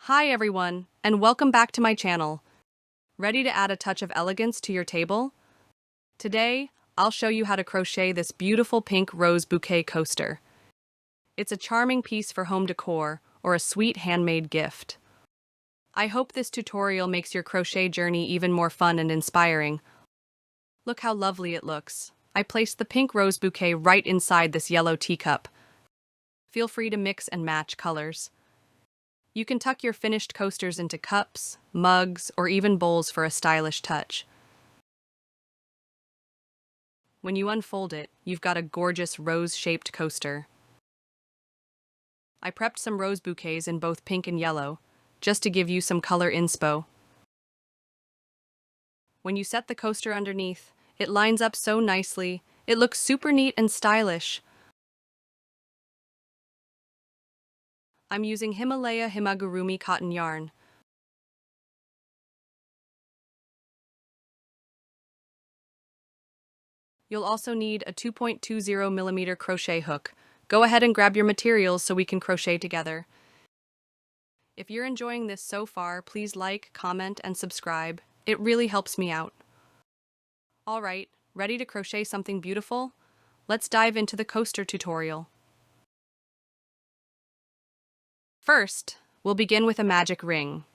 Hi everyone, and welcome back to my channel. Ready to add a touch of elegance to your table? Today, I'll show you how to crochet this beautiful pink rose bouquet coaster. It's a charming piece for home decor or a sweet handmade gift. I hope this tutorial makes your crochet journey even more fun and inspiring. Look how lovely it looks. I placed the pink rose bouquet right inside this yellow teacup. Feel free to mix and match colors. You can tuck your finished coasters into cups, mugs, or even bowls for a stylish touch. When you unfold it, you've got a gorgeous rose-shaped coaster. I prepped some rose bouquets in both pink and yellow, just to give you some color inspo. When you set the coaster underneath, it lines up so nicely. It looks super neat and stylish. I'm using Himalaya Himagurumi cotton yarn. You'll also need a 2.20mm crochet hook. Go ahead and grab your materials so we can crochet together. If you're enjoying this so far, please like, comment, and subscribe. It really helps me out. Alright, ready to crochet something beautiful? Let's dive into the coaster tutorial. First, we'll begin with a magic ring.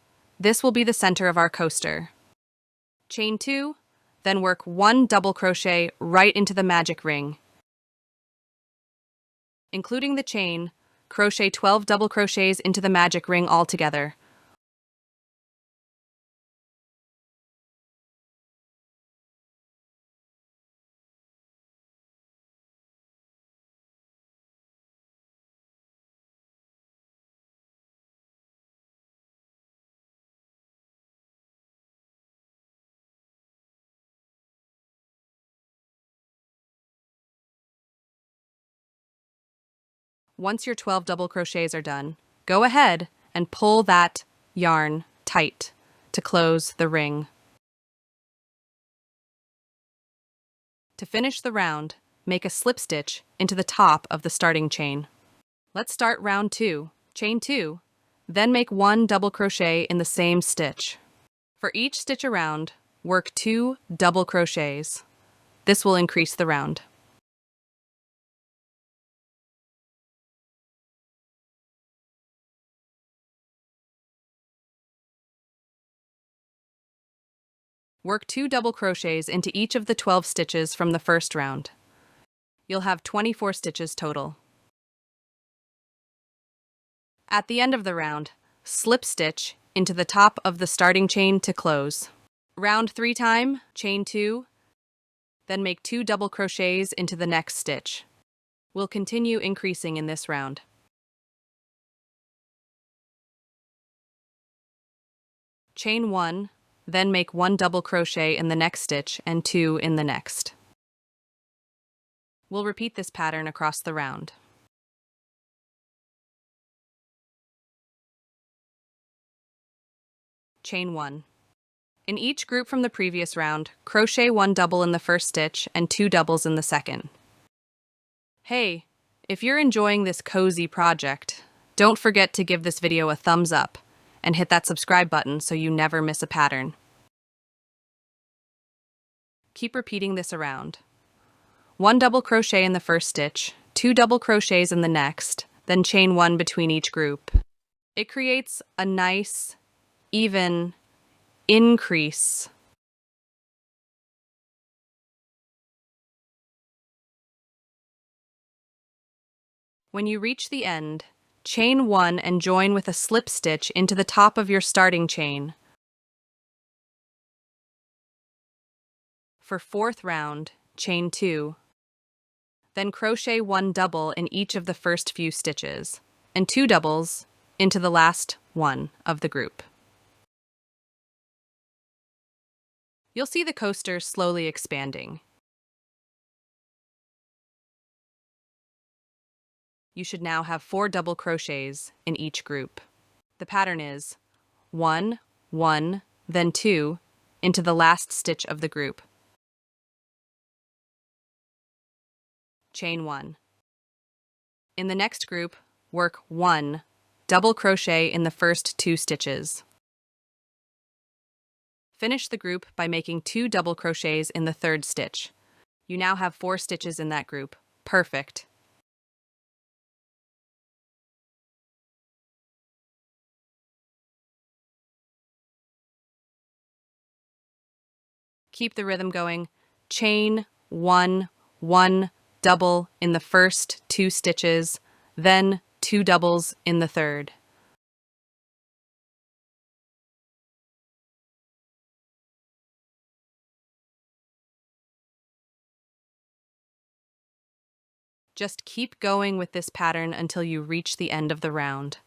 This will be the center of our coaster. Chain 2, then work 1 double crochet right into the magic ring. Including the chain, crochet 12 double crochets into the magic ring altogether. Once your 12 double crochets are done, go ahead and pull that yarn tight to close the ring. To finish the round, make a slip stitch into the top of the starting chain. Let's start round 2, chain 2, then make 1 double crochet in the same stitch. For each stitch around, work 2 double crochets. This will increase the round. Work 2 double crochets into each of the 12 stitches from the first round. You'll have 24 stitches total. At the end of the round, slip stitch into the top of the starting chain to close. Round 3 time, chain 2, then make 2 double crochets into the next stitch. We'll continue increasing in this round. Chain 1, then make 1 double crochet in the next stitch and 2 in the next. We'll repeat this pattern across the round. Chain 1. In each group from the previous round, crochet 1 double in the first stitch and 2 doubles in the second. Hey, if you're enjoying this cozy project, don't forget to give this video a thumbs up and hit that subscribe button so you never miss a pattern. Keep repeating this around. 1 double crochet in the first stitch, 2 double crochets in the next, then chain 1 between each group. It creates a nice, even increase. When you reach the end, chain 1 and join with a slip stitch into the top of your starting chain. For 4th round, chain 2. Then crochet 1 double in each of the first few stitches, and 2 doubles into the last one of the group. You'll see the coaster slowly expanding. You should now have 4 double crochets in each group. The pattern is 1, 1, then 2 into the last stitch of the group. Chain 1. In the next group, work 1 double crochet in the first 2 stitches. Finish the group by making 2 double crochets in the 3rd stitch. You now have 4 stitches in that group. Perfect. Keep the rhythm going. Chain 1, 1, double in the first 2 stitches, then 2 doubles in the 3rd. Just keep going with this pattern until you reach the end of the round.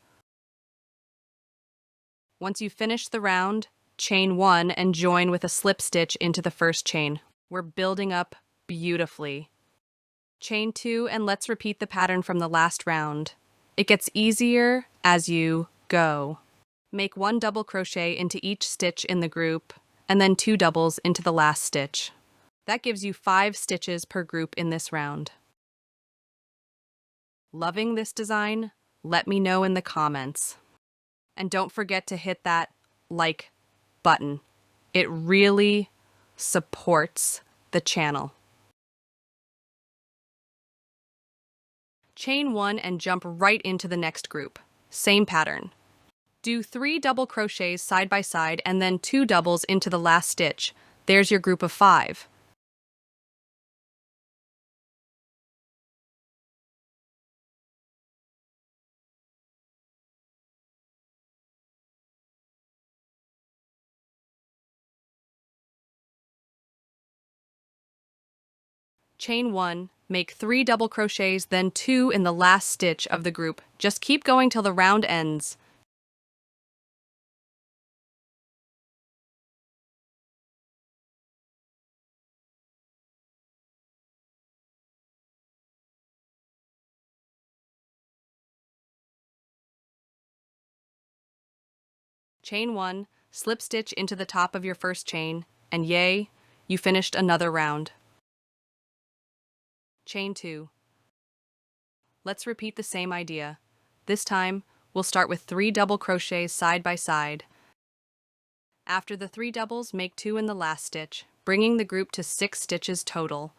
Once you finish the round, chain 1 and join with a slip stitch into the first chain. We're building up beautifully. Chain 2 and let's repeat the pattern from the last round. It gets easier as you go. Make 1 double crochet into each stitch in the group and then 2 doubles into the last stitch. That gives you 5 stitches per group in this round. Loving this design? Let me know in the comments. And don't forget to hit that like button. It really supports the channel. Chain 1 and jump right into the next group. Same pattern. Do 3 double crochets side by side and then 2 doubles into the last stitch. There's your group of 5. Chain 1, make 3 double crochets, then 2 in the last stitch of the group. Just keep going till the round ends. Chain 1, slip stitch into the top of your first chain, and yay, you finished another round. Chain 2. Let's repeat the same idea. This time, we'll start with 3 double crochets side by side. After the 3 doubles, make 2 in the last stitch, bringing the group to 6 stitches total.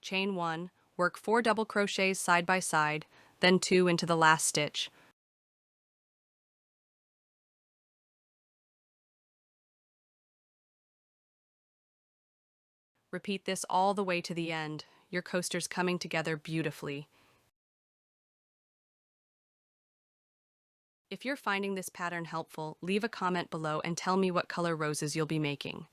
Chain 1, work 4 double crochets side by side, then 2 into the last stitch. Repeat this all the way to the end, your coasters coming together beautifully. If you're finding this pattern helpful, leave a comment below and tell me what color roses you'll be making.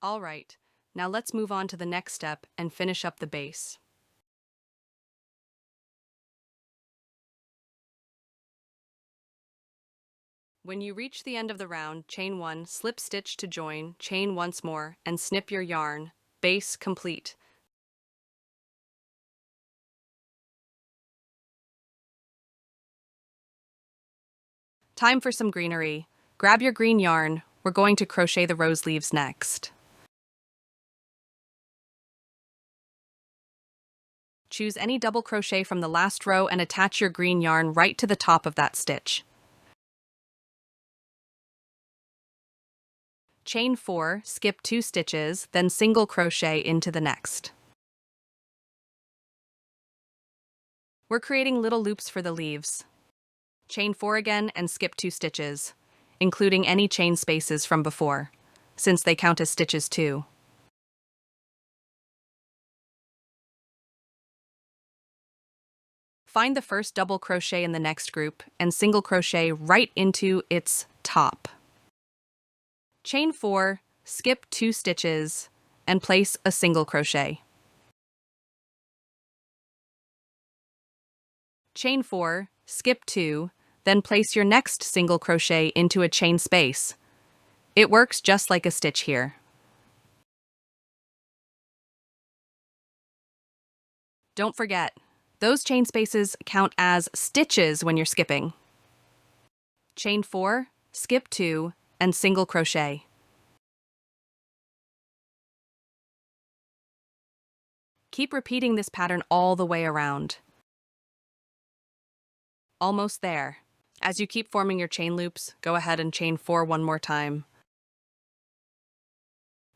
All right, now let's move on to the next step and finish up the base. When you reach the end of the round, chain 1, slip stitch to join, chain once more, and snip your yarn. Base complete. Time for some greenery. Grab your green yarn. We're going to crochet the rose leaves next. Choose any double crochet from the last row and attach your green yarn right to the top of that stitch. Chain 4, skip 2 stitches, then single crochet into the next. We're creating little loops for the leaves. Chain 4 again and skip 2 stitches, including any chain spaces from before, since they count as stitches too. Find the first double crochet in the next group and single crochet right into its top. Chain 4, skip 2 stitches, and place a single crochet. Chain 4, skip 2, then place your next single crochet into a chain space. It works just like a stitch here. Don't forget, those chain spaces count as stitches when you're skipping. Chain 4, skip 2, and single crochet. Keep repeating this pattern all the way around. Almost there. As you keep forming your chain loops, go ahead and chain 4 one more time.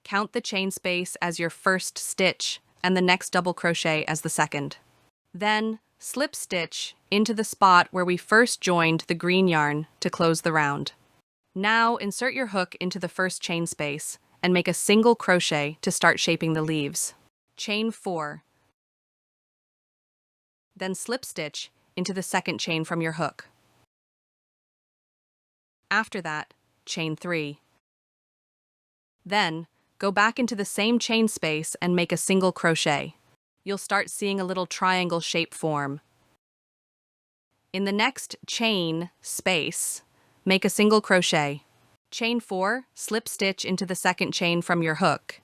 Count the chain space as your first stitch and the next double crochet as the second. Then, slip stitch into the spot where we first joined the green yarn to close the round. Now, insert your hook into the first chain space and make a single crochet to start shaping the leaves. Chain 4. Then slip stitch into the second chain from your hook. After that, chain 3. Then, go back into the same chain space and make a single crochet. You'll start seeing a little triangle shape form. In the next chain space, make a single crochet. Chain 4, slip stitch into the second chain from your hook.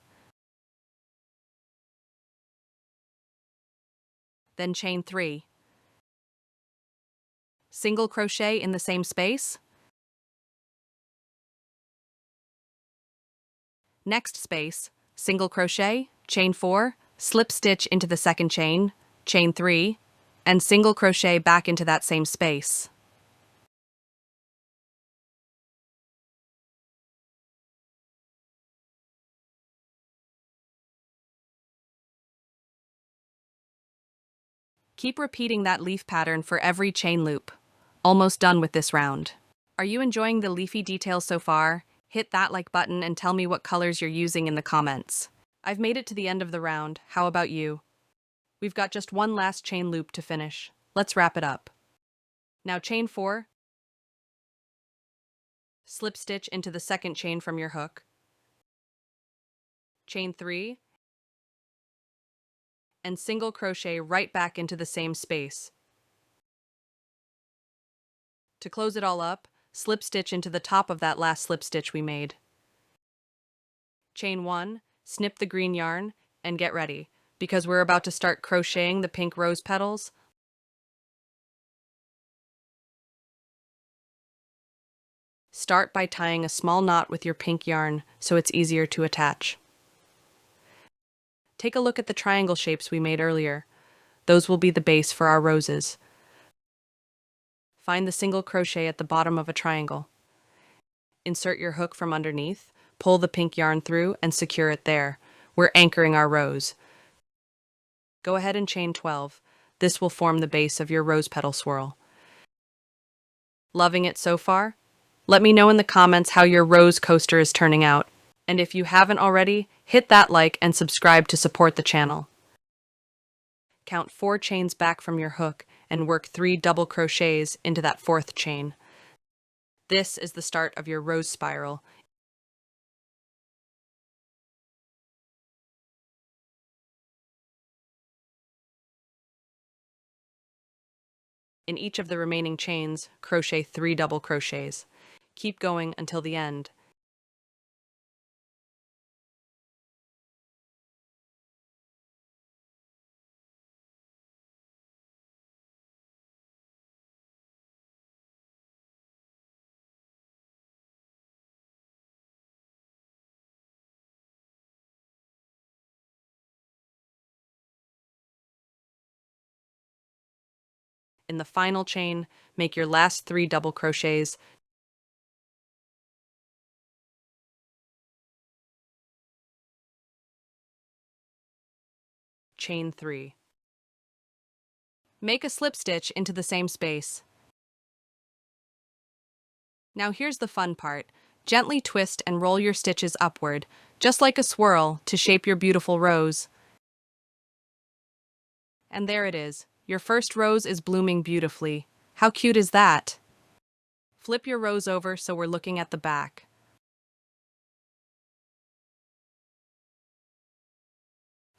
Then chain 3. Single crochet in the same space. Next space, single crochet, chain 4, slip stitch into the second chain, chain 3, and single crochet back into that same space. Keep repeating that leaf pattern for every chain loop. Almost done with this round. Are you enjoying the leafy details so far? Hit that like button and tell me what colors you're using in the comments. I've made it to the end of the round. How about you? We've got just one last chain loop to finish. Let's wrap it up. Now chain 4, slip stitch into the second chain from your hook, chain 3, and single crochet right back into the same space. To close it all up, slip stitch into the top of that last slip stitch we made. Chain 1, snip the green yarn, and get ready, because we're about to start crocheting the pink rose petals. Start by tying a small knot with your pink yarn so it's easier to attach. Take a look at the triangle shapes we made earlier. Those will be the base for our roses. Find the single crochet at the bottom of a triangle. Insert your hook from underneath, pull the pink yarn through, and secure it there. We're anchoring our rose. Go ahead and chain 12. This will form the base of your rose petal swirl. Loving it so far? Let me know in the comments how your rose coaster is turning out. And if you haven't already, hit that like and subscribe to support the channel. Count 4 chains back from your hook and work 3 double crochets into that 4th chain. This is the start of your rose spiral. In each of the remaining chains, crochet 3 double crochets. Keep going until the end. In the final chain, make your last 3 double crochets. Chain 3. Make a slip stitch into the same space. Now here's the fun part. Gently twist and roll your stitches upward, just like a swirl, to shape your beautiful rose. And there it is. Your first rose is blooming beautifully. How cute is that? Flip your rose over so we're looking at the back.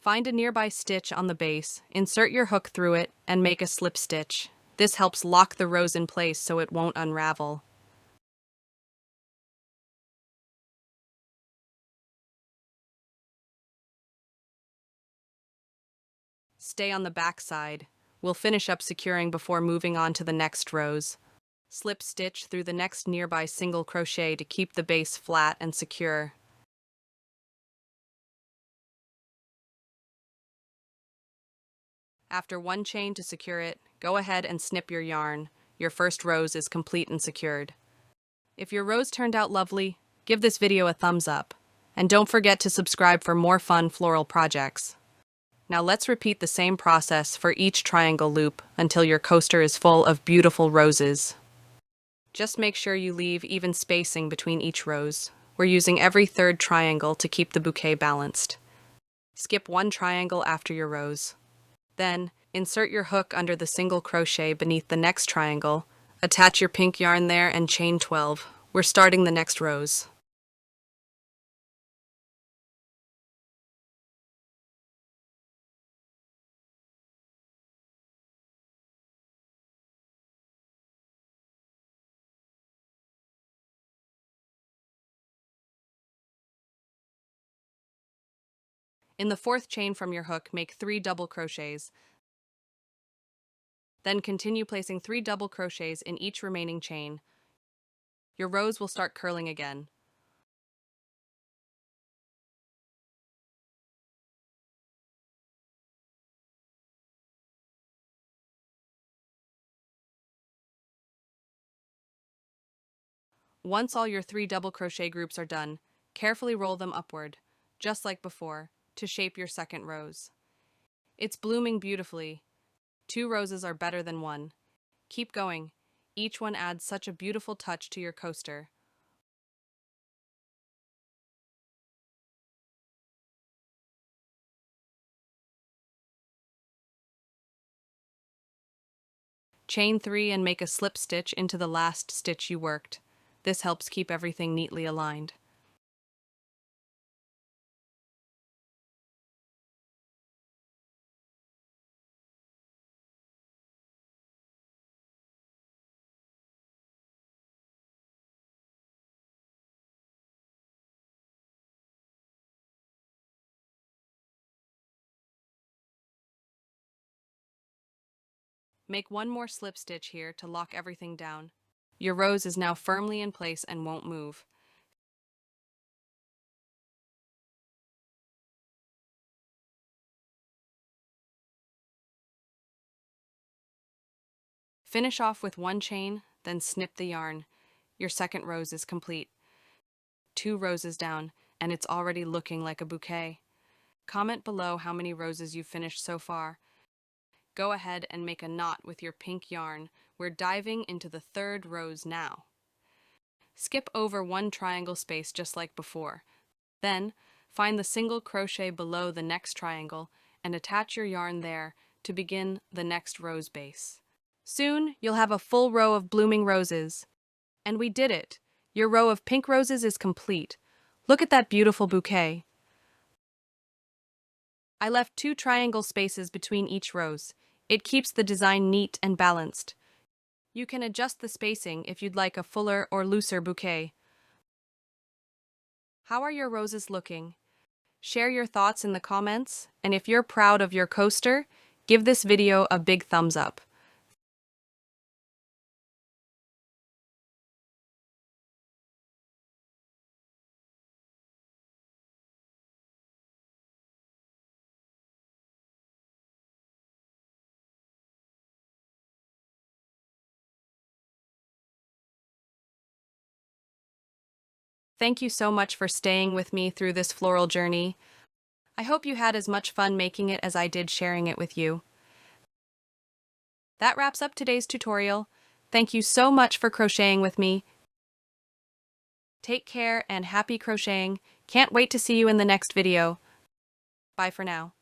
Find a nearby stitch on the base, insert your hook through it, and make a slip stitch. This helps lock the rose in place so it won't unravel. Stay on the back side. We'll finish up securing before moving on to the next rows. Slip stitch through the next nearby single crochet to keep the base flat and secure. After one chain to secure it, go ahead and snip your yarn. Your first rose is complete and secured. If your rose turned out lovely, give this video a thumbs up. And don't forget to subscribe for more fun floral projects. Now let's repeat the same process for each triangle loop until your coaster is full of beautiful roses. Just make sure you leave even spacing between each rose. We're using every third triangle to keep the bouquet balanced. Skip one triangle after your rose. Then, insert your hook under the single crochet beneath the next triangle, attach your pink yarn there and chain 12. We're starting the next rows. In the fourth chain from your hook, make 3 double crochets. Then continue placing 3 double crochets in each remaining chain. Your rose will start curling again. Once all your 3 double crochet groups are done, carefully roll them upward, just like before, to shape your second rose. It's blooming beautifully. 2 roses are better than 1. Keep going. Each one adds such a beautiful touch to your coaster. Chain 3 and make a slip stitch into the last stitch you worked. This helps keep everything neatly aligned. Make one more slip stitch here to lock everything down. Your rose is now firmly in place and won't move. Finish off with 1 chain, then snip the yarn. Your second rose is complete. 2 roses down, and it's already looking like a bouquet. Comment below how many roses you've finished so far. Go ahead and make a knot with your pink yarn. We're diving into the third rose now. Skip over 1 triangle space just like before. Then, find the single crochet below the next triangle and attach your yarn there to begin the next rose base. Soon, you'll have a full row of blooming roses. And we did it! Your row of pink roses is complete. Look at that beautiful bouquet. I left 2 triangle spaces between each rose. It keeps the design neat and balanced. You can adjust the spacing if you'd like a fuller or looser bouquet. How are your roses looking? Share your thoughts in the comments, and if you're proud of your coaster, give this video a big thumbs up. Thank you so much for staying with me through this floral journey. I hope you had as much fun making it as I did sharing it with you. That wraps up today's tutorial. Thank you so much for crocheting with me. Take care and happy crocheting. Can't wait to see you in the next video. Bye for now.